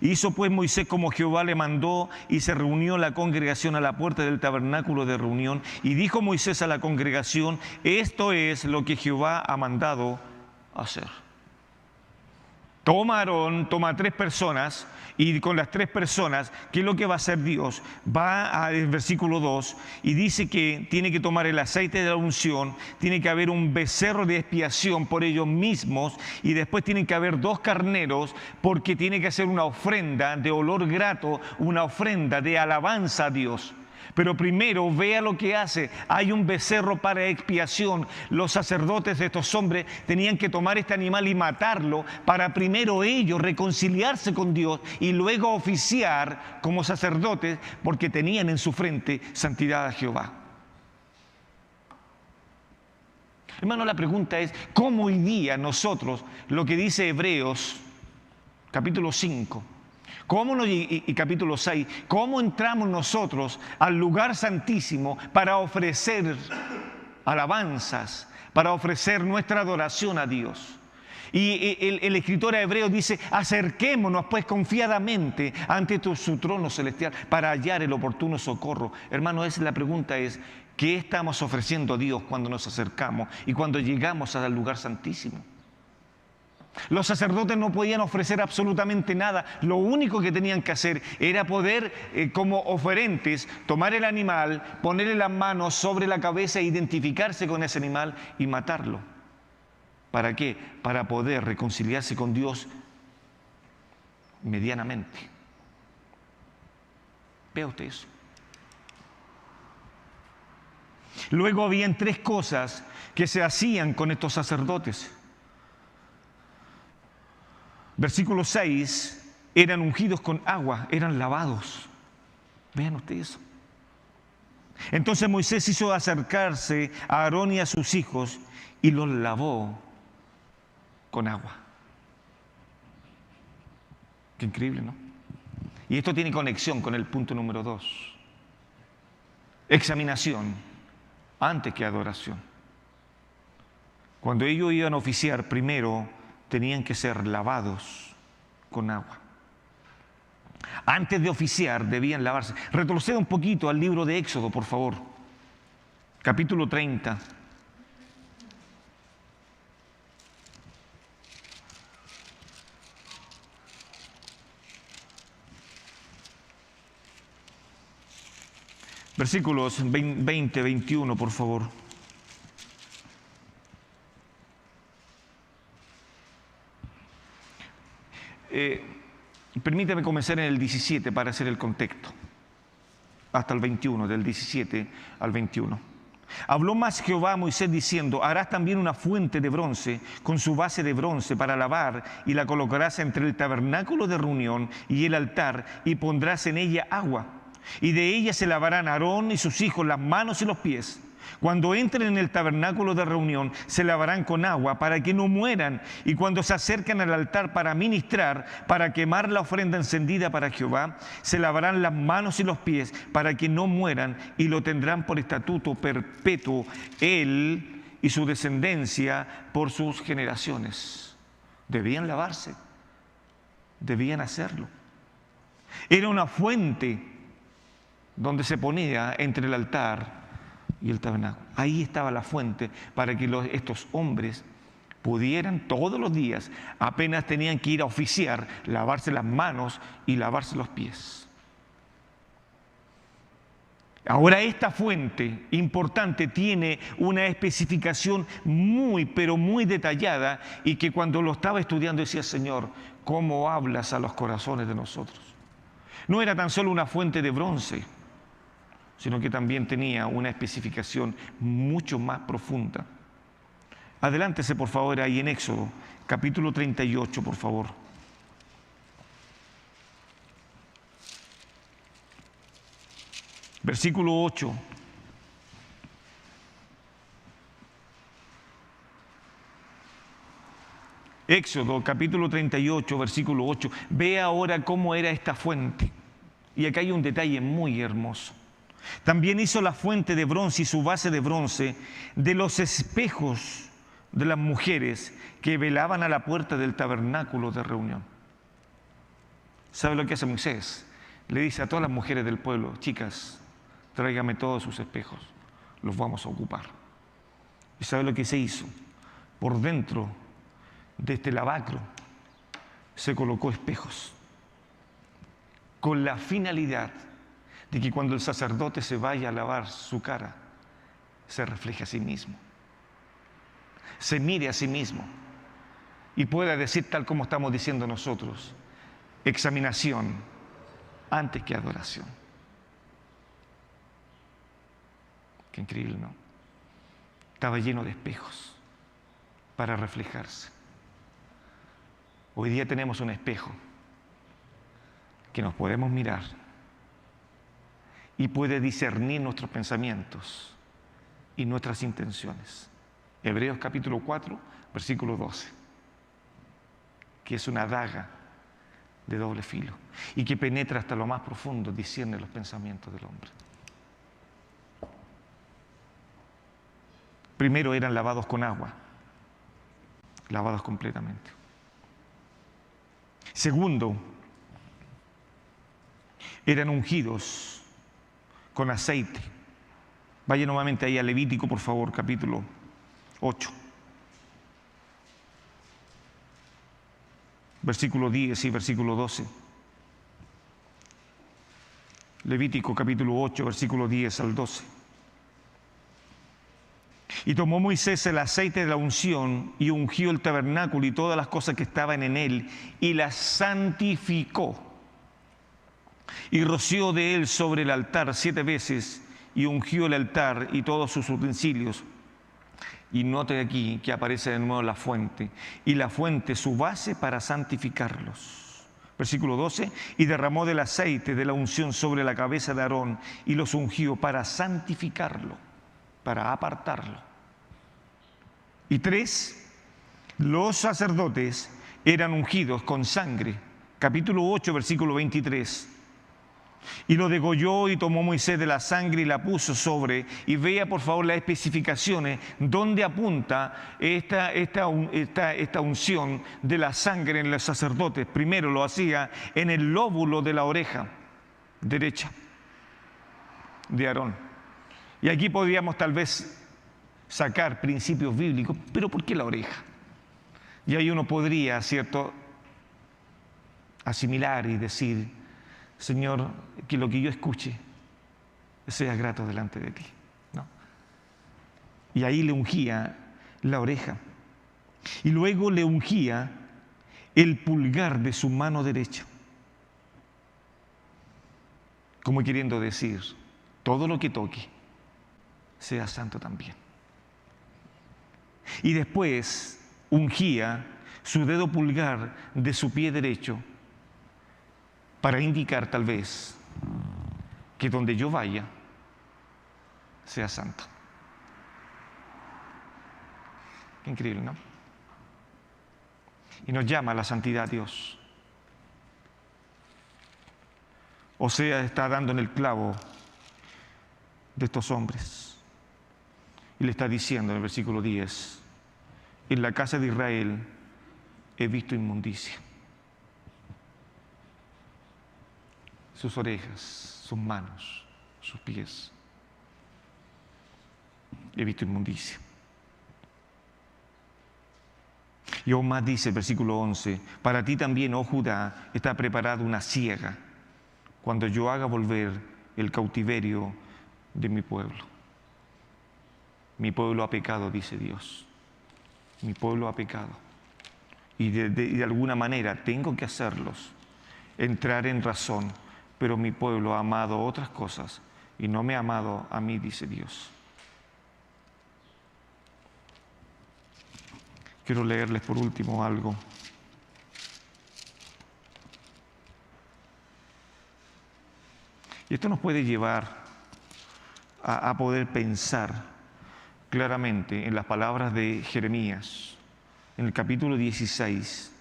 Speaker 1: Hizo pues Moisés como Jehová le mandó, y se reunió la congregación a la puerta del tabernáculo de reunión. Y dijo Moisés a la congregación: esto es lo que Jehová ha mandado hacer. Toma Aarón, toma 3 personas, y con las 3 personas, ¿qué es lo que va a hacer Dios? Va al versículo 2 y dice que tiene que tomar el aceite de la unción, tiene que haber un becerro de expiación por ellos mismos, y después tienen que haber 2 carneros, porque tiene que hacer una ofrenda de olor grato, una ofrenda de alabanza a Dios. Pero primero vea lo que hace. Hay un becerro para expiación. Los sacerdotes de estos hombres tenían que tomar este animal y matarlo para primero ellos reconciliarse con Dios y luego oficiar como sacerdotes, porque tenían en su frente santidad a Jehová. Hermano, la pregunta es, ¿cómo hoy día nosotros, lo que dice Hebreos capítulo 5, y capítulo 6, cómo entramos nosotros al lugar santísimo para ofrecer alabanzas, para ofrecer nuestra adoración a Dios? Y el escritor hebreo dice, acerquémonos pues confiadamente ante su trono celestial para hallar el oportuno socorro. Hermano, la pregunta es, ¿qué estamos ofreciendo a Dios cuando nos acercamos y cuando llegamos al lugar santísimo? Los sacerdotes no podían ofrecer absolutamente nada. Lo único que tenían que hacer era poder, como oferentes, tomar el animal, ponerle las manos sobre la cabeza, identificarse con ese animal y matarlo. ¿Para qué? Para poder reconciliarse con Dios medianamente. Vea usted eso. Luego habían 3 cosas que se hacían con estos sacerdotes. Versículo 6, eran ungidos con agua, eran lavados. Vean ustedes eso. Entonces Moisés hizo acercarse a Aarón y a sus hijos y los lavó con agua. Qué increíble, ¿no? Y esto tiene conexión con el punto número 2. Examinación antes que adoración. Cuando ellos iban a oficiar, primero tenían que ser lavados con agua. Antes de oficiar debían lavarse. Retroceda un poquito al libro de Éxodo, por favor. Capítulo 30. Versículos 20, 21, por favor. Permítame comenzar en el 17 para hacer el contexto, hasta el 21, del 17 al 21. Habló más Jehová a Moisés diciendo, harás también una fuente de bronce con su base de bronce para lavar y la colocarás entre el tabernáculo de reunión y el altar y pondrás en ella agua. Y de ella se lavarán Aarón y sus hijos las manos y los pies. Cuando entren en el tabernáculo de reunión, se lavarán con agua para que no mueran. Y cuando se acercan al altar para ministrar, para quemar la ofrenda encendida para Jehová, se lavarán las manos y los pies para que no mueran y lo tendrán por estatuto perpetuo, él y su descendencia por sus generaciones. Debían lavarse, debían hacerlo. Era una fuente donde se ponía entre el altar y el tabernáculo. Ahí estaba la fuente para que estos hombres pudieran todos los días, apenas tenían que ir a oficiar, lavarse las manos y lavarse los pies. Ahora esta fuente importante tiene una especificación muy, pero muy detallada, y que cuando lo estaba estudiando decía, Señor, ¿cómo hablas a los corazones de nosotros? No era tan solo una fuente de bronce, sino que también tenía una especificación mucho más profunda. Adelántese, por favor, ahí en Éxodo, capítulo 38, por favor. Versículo 8. Éxodo, capítulo 38, versículo 8. Ve ahora cómo era esta fuente. Y acá hay un detalle muy hermoso. También hizo la fuente de bronce y su base de bronce de los espejos de las mujeres que velaban a la puerta del tabernáculo de reunión. ¿Sabe lo que hace Moisés? Le dice a todas las mujeres del pueblo, chicas, tráigame todos sus espejos, los vamos a ocupar. ¿Y sabe lo que se hizo? Por dentro de este lavacro se colocó espejos con la finalidad de que cuando el sacerdote se vaya a lavar su cara, se refleje a sí mismo, se mire a sí mismo y pueda decir, tal como estamos diciendo nosotros, examinación antes que adoración. Qué increíble, ¿no? Estaba lleno de espejos para reflejarse. Hoy día tenemos un espejo que nos podemos mirar y puede discernir nuestros pensamientos y nuestras intenciones. Hebreos capítulo 4, versículo 12, que es una daga de doble filo y que penetra hasta lo más profundo, discierne los pensamientos del hombre. Primero eran lavados con agua, lavados completamente. Segundo, eran ungidos con aceite. Vaya nuevamente ahí a Levítico, por favor, capítulo 8. Versículo 10 y versículo 12. Levítico capítulo 8, versículo 10 al 12. Y tomó Moisés el aceite de la unción y ungió el tabernáculo y todas las cosas que estaban en él y las santificó. Y roció de él sobre el altar 7 veces y ungió el altar y todos sus utensilios. Y note aquí que aparece de nuevo la fuente. Y la fuente, su base para santificarlos. Versículo 12. Y derramó del aceite de la unción sobre la cabeza de Aarón y los ungió para santificarlo, para apartarlo. Y 3. Los sacerdotes eran ungidos con sangre. Capítulo 8, versículo 23. Y lo degolló y tomó Moisés de la sangre y la puso sobre, y vea por favor las especificaciones donde apunta esta unción de la sangre en los sacerdotes. Primero lo hacía en el lóbulo de la oreja derecha de Aarón. Y aquí podríamos tal vez sacar principios bíblicos, pero ¿por qué la oreja? Y ahí uno podría, ¿cierto?, asimilar y decir: Señor, que lo que yo escuche sea grato delante de ti, ¿no? Y ahí le ungía la oreja. Y luego le ungía el pulgar de su mano derecha. Como queriendo decir, todo lo que toque sea santo también. Y después ungía su dedo pulgar de su pie derecho para indicar tal vez que donde yo vaya sea santo. Qué increíble, ¿no? Y nos llama a la santidad Dios. Oseas está dando en el clavo de estos hombres. Y le está diciendo en el versículo 10, en la casa de Israel he visto inmundicia. Sus orejas, sus manos, sus pies. He visto inmundicia. Y aún más dice el versículo 11, para ti también, oh Judá, está preparada una siega cuando yo haga volver el cautiverio de mi pueblo. Mi pueblo ha pecado, dice Dios. Mi pueblo ha pecado. Y de alguna manera tengo que hacerlos entrar en razón, pero mi pueblo ha amado otras cosas y no me ha amado a mí, dice Dios. Quiero leerles por último algo. Y esto nos puede llevar a poder pensar claramente en las palabras de Jeremías, en el capítulo 16,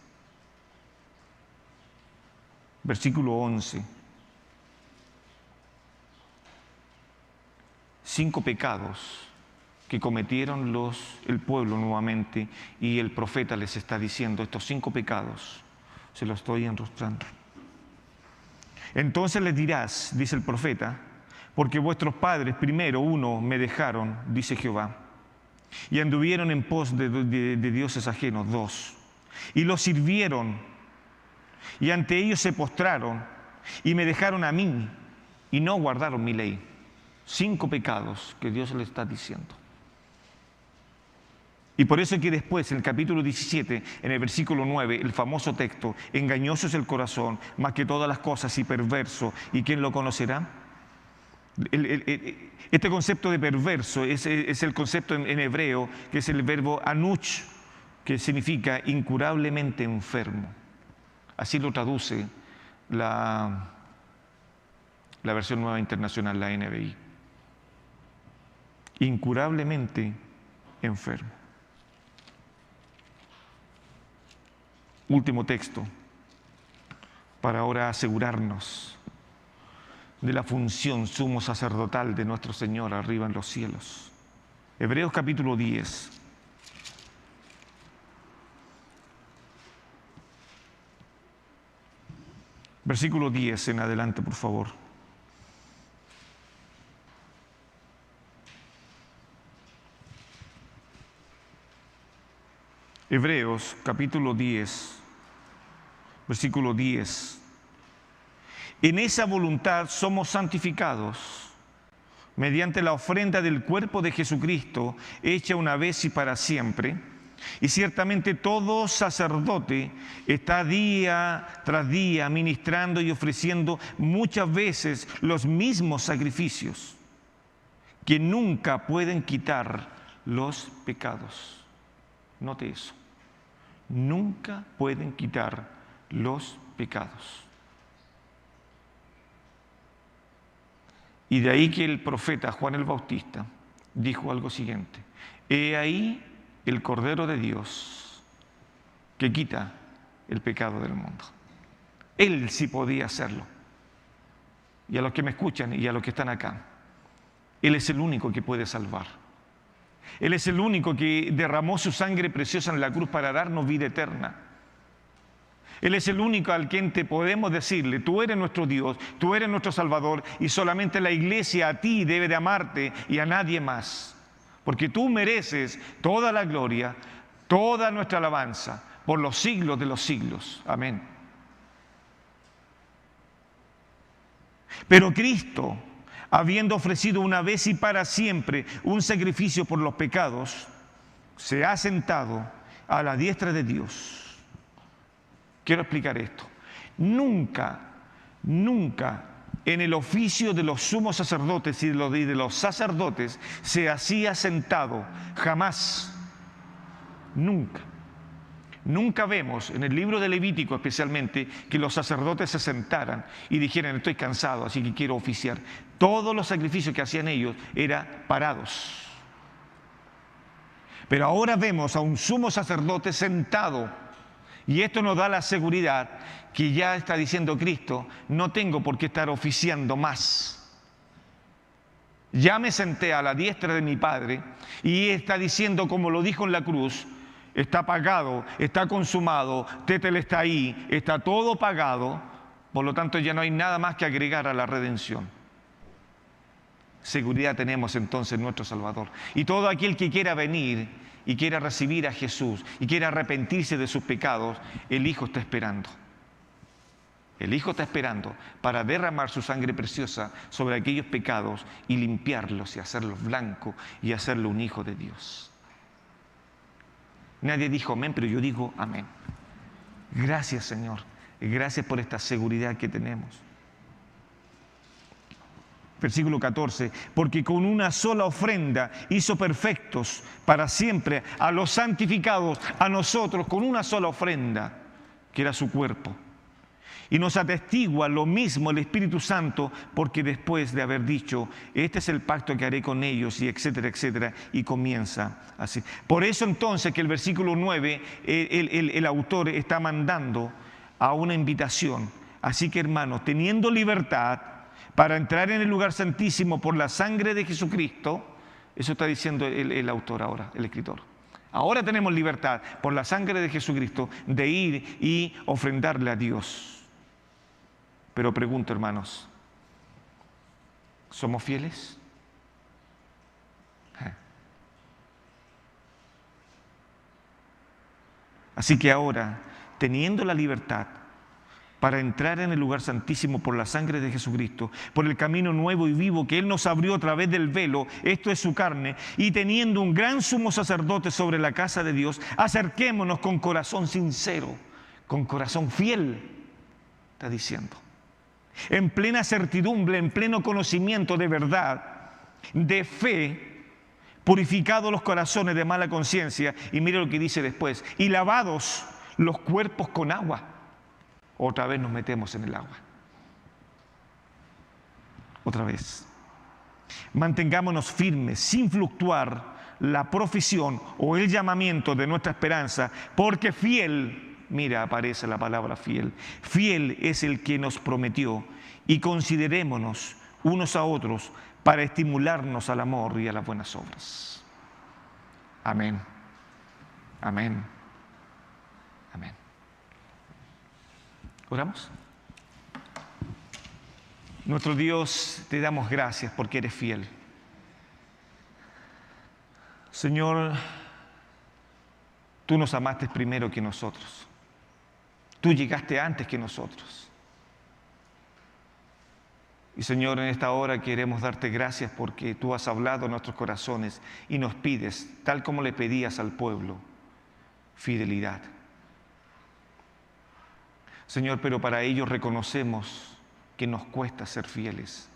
Speaker 1: versículo 11. 5 pecados que cometieron el pueblo nuevamente, y el profeta les está diciendo: estos 5 pecados se los estoy enrostrando. Entonces les dirás, dice el profeta, porque vuestros padres primero me dejaron, dice Jehová, y anduvieron en pos de dioses ajenos, 2, y los sirvieron, y ante ellos se postraron, y me dejaron a mí, y no guardaron mi ley. 5 pecados que Dios le está diciendo. Y por eso es que después, en el capítulo 17, en el versículo 9, el famoso texto: engañoso es el corazón más que todas las cosas y perverso, ¿y quién lo conocerá? Este concepto de perverso es el concepto en hebreo, que es el verbo anuch, que significa incurablemente enfermo. Así lo traduce la versión nueva internacional, la NBI. Incurablemente enfermo. Último texto, para ahora asegurarnos de la función sumo sacerdotal de nuestro Señor arriba en los cielos. Hebreos capítulo 10. Versículo 10 en adelante, por favor. Hebreos capítulo 10, versículo 10. En esa voluntad somos santificados mediante la ofrenda del cuerpo de Jesucristo, hecha una vez y para siempre. Y ciertamente todo sacerdote está día tras día ministrando y ofreciendo muchas veces los mismos sacrificios que nunca pueden quitar los pecados. Note eso. Nunca pueden quitar los pecados. Y de ahí que el profeta Juan el Bautista dijo algo siguiente: he ahí el Cordero de Dios que quita el pecado del mundo. Él sí podía hacerlo. Y a los que me escuchan y a los que están acá, Él es el único que puede salvar. Él es el único que derramó su sangre preciosa en la cruz para darnos vida eterna. Él es el único al quien te podemos decirle: tú eres nuestro Dios, tú eres nuestro Salvador, y solamente la iglesia a ti debe de amarte y a nadie más. Porque tú mereces toda la gloria, toda nuestra alabanza, por los siglos de los siglos. Amén. Pero Cristo, habiendo ofrecido una vez y para siempre un sacrificio por los pecados, se ha sentado a la diestra de Dios. Quiero explicar esto. Nunca en el oficio de los sumos sacerdotes y de los sacerdotes se hacía sentado, jamás, nunca. Nunca vemos en el libro de Levítico especialmente que los sacerdotes se sentaran y dijeran: estoy cansado, así que quiero oficiar. Todos los sacrificios que hacían ellos eran parados. Pero ahora vemos a un sumo sacerdote sentado. Y esto nos da la seguridad que ya está diciendo Cristo: no tengo por qué estar oficiando más. Ya me senté a la diestra de mi Padre, y está diciendo, como lo dijo en la cruz: está pagado, está consumado, Tetel está ahí, está todo pagado. Por lo tanto, ya no hay nada más que agregar a la redención. Seguridad tenemos entonces en nuestro Salvador. Y todo aquel que quiera venir y quiera recibir a Jesús y quiera arrepentirse de sus pecados, el Hijo está esperando. El Hijo está esperando para derramar su sangre preciosa sobre aquellos pecados y limpiarlos y hacerlos blancos y hacerlo un hijo de Dios. Nadie dijo amén, pero yo digo amén. Gracias, Señor. Gracias por esta seguridad que tenemos. Versículo 14, porque con una sola ofrenda hizo perfectos para siempre a los santificados, a nosotros, con una sola ofrenda, que era su cuerpo. Y nos atestigua lo mismo el Espíritu Santo, porque después de haber dicho: este es el pacto que haré con ellos, y etcétera, etcétera, y comienza así. Por eso entonces que el versículo 9, el autor está mandando a una invitación. Así que, hermanos, teniendo libertad para entrar en el lugar santísimo por la sangre de Jesucristo, eso está diciendo el autor ahora, el escritor. Ahora tenemos libertad por la sangre de Jesucristo de ir y ofrendarle a Dios. Pero pregunto, hermanos, ¿somos fieles? Así que ahora, teniendo la libertad para entrar en el lugar santísimo por la sangre de Jesucristo, por el camino nuevo y vivo que Él nos abrió a través del velo, esto es su carne, y teniendo un gran sumo sacerdote sobre la casa de Dios, acerquémonos con corazón sincero, con corazón fiel, está diciendo. en plena certidumbre, en pleno conocimiento de verdad, de fe, purificados los corazones de mala conciencia, y mire lo que dice después, y lavados los cuerpos con agua. Otra vez nos metemos en el agua. Otra vez. Mantengámonos firmes, sin fluctuar, la profesión o el llamamiento de nuestra esperanza, porque fiel, mira, aparece la palabra fiel, fiel es el que nos prometió, y considerémonos unos a otros para estimularnos al amor y a las buenas obras. Amén. Amén. Amén. ¿Oramos? Nuestro Dios, te damos gracias porque eres fiel. Señor, tú nos amaste primero que nosotros. Tú llegaste antes que nosotros. Y Señor, en esta hora queremos darte gracias porque tú has hablado a nuestros corazones y nos pides, tal como le pedías al pueblo, fidelidad. Señor, pero para ello reconocemos que nos cuesta ser fieles.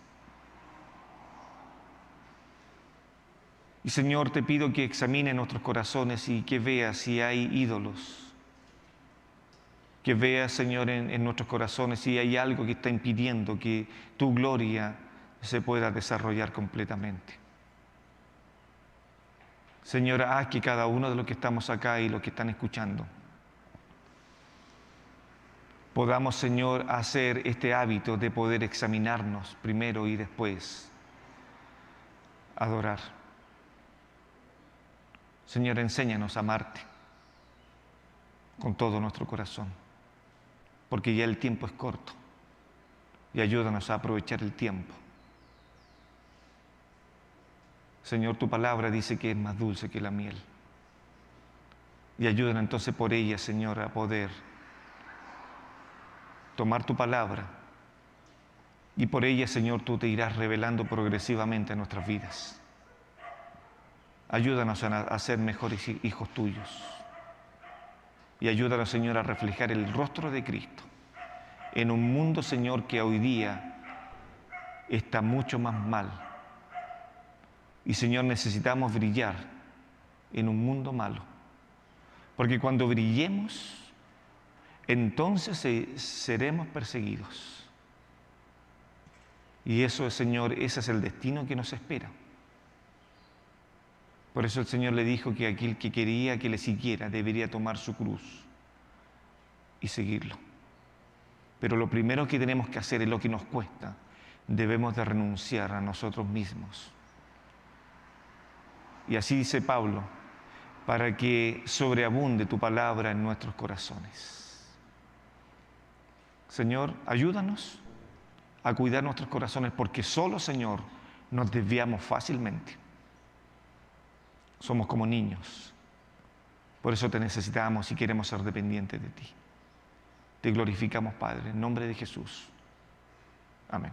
Speaker 1: Y Señor, te pido que examine nuestros corazones y que veas si hay ídolos. Que veas, Señor, en nuestros corazones si hay algo que está impidiendo que tu gloria se pueda desarrollar completamente. Señor, haz que cada uno de los que estamos acá y los que están escuchando podamos, Señor, hacer este hábito de poder examinarnos primero y después adorar. Señor, enséñanos a amarte con todo nuestro corazón, porque ya el tiempo es corto, y ayúdanos a aprovechar el tiempo. Señor, tu palabra dice que es más dulce que la miel, y ayúdanos entonces por ella, Señor, a poder tomar tu palabra, y por ella, Señor, tú te irás revelando progresivamente en nuestras vidas. Ayúdanos a ser mejores hijos tuyos. Y ayúdanos, Señor, a reflejar el rostro de Cristo en un mundo, Señor, que hoy día está mucho más mal. Y, Señor, necesitamos brillar en un mundo malo. Porque cuando brillemos, entonces seremos perseguidos. Y eso, Señor, ese es el destino que nos espera. Por eso el Señor le dijo que aquel que quería que le siguiera debería tomar su cruz y seguirlo. Pero lo primero que tenemos que hacer es lo que nos cuesta. Debemos de renunciar a nosotros mismos. Y así dice Pablo, para que sobreabunde tu palabra en nuestros corazones. Señor, ayúdanos a cuidar nuestros corazones, porque solo, Señor, nos desviamos fácilmente. Somos como niños. Por eso te necesitamos y queremos ser dependientes de ti. Te glorificamos, Padre, en nombre de Jesús. Amén.